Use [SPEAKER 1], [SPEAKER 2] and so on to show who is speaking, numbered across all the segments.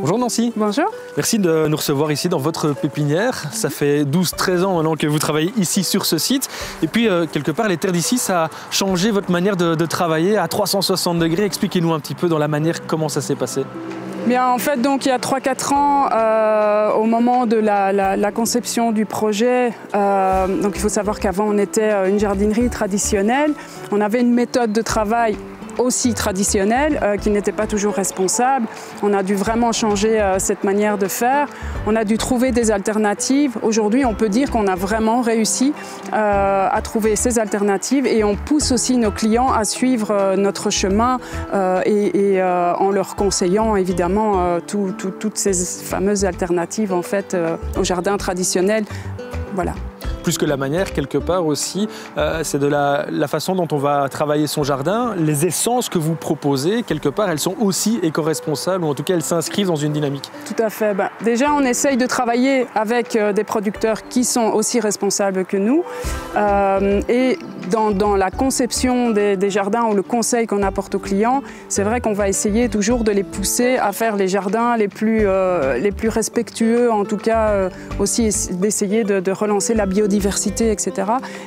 [SPEAKER 1] Bonjour Nancy.
[SPEAKER 2] Bonjour.
[SPEAKER 1] Merci de nous recevoir ici dans votre pépinière. Ça fait 12-13 ans maintenant que vous travaillez ici sur ce site. Et puis quelque part, les terres d'ici, ça a changé votre manière de travailler à 360 degrés. Expliquez-nous un petit peu dans la manière comment ça s'est passé.
[SPEAKER 2] Bien, en fait, donc, il y a 3-4 ans, au moment de la conception du projet, donc il faut savoir qu'avant on était une jardinerie traditionnelle. On avait une méthode de travail aussi traditionnelle, qui n'était pas toujours responsable. On a dû vraiment changer cette manière de faire. On a dû trouver des alternatives. Aujourd'hui, on peut dire qu'on a vraiment réussi à trouver ces alternatives et on pousse aussi nos clients à suivre notre chemin et en leur conseillant évidemment toutes ces fameuses alternatives en fait, au jardin traditionnel. Voilà.
[SPEAKER 1] Plus que la manière, quelque part aussi, c'est de la façon dont on va travailler son jardin. Les essences que vous proposez, quelque part, elles sont aussi éco-responsables, ou en tout cas, elles s'inscrivent dans une dynamique.
[SPEAKER 2] Tout à fait. Déjà, on essaye de travailler avec des producteurs qui sont aussi responsables que nous. Et dans la conception des jardins ou le conseil qu'on apporte aux clients, c'est vrai qu'on va essayer toujours de les pousser à faire les jardins les plus respectueux, en tout cas aussi d'essayer de relancer la biodiversité, etc.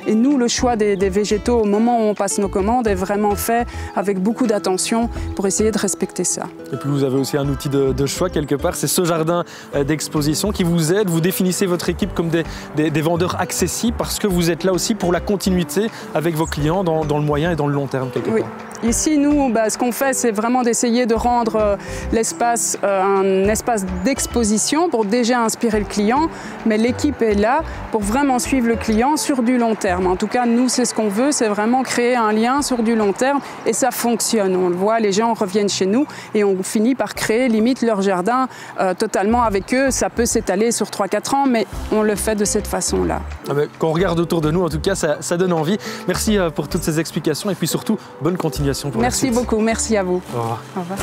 [SPEAKER 2] Et nous, le choix des végétaux au moment où on passe nos commandes est vraiment fait avec beaucoup d'attention pour essayer de respecter ça.
[SPEAKER 1] Et puis vous avez aussi un outil de choix quelque part, c'est ce jardin d'exposition qui vous aide. Vous définissez votre équipe comme des vendeurs accessibles parce que vous êtes là aussi pour la continuité avec vos clients dans le moyen et dans le long terme quelque part.
[SPEAKER 2] Ici, nous, ce qu'on fait, c'est vraiment d'essayer de rendre l'espace un espace d'exposition pour déjà inspirer le client, mais l'équipe est là pour vraiment suivre le client sur du long terme. En tout cas, nous, c'est ce qu'on veut, c'est vraiment créer un lien sur du long terme et ça fonctionne. On le voit, les gens reviennent chez nous et on finit par créer limite leur jardin totalement avec eux. Ça peut s'étaler sur 3-4 ans, mais on le fait de cette façon-là.
[SPEAKER 1] Quand on regarde autour de nous, en tout cas, ça donne envie. Merci pour toutes ces explications et puis surtout, bonne continuation pour la suite.
[SPEAKER 2] Merci beaucoup, merci à vous.
[SPEAKER 1] Au revoir.
[SPEAKER 2] Au revoir.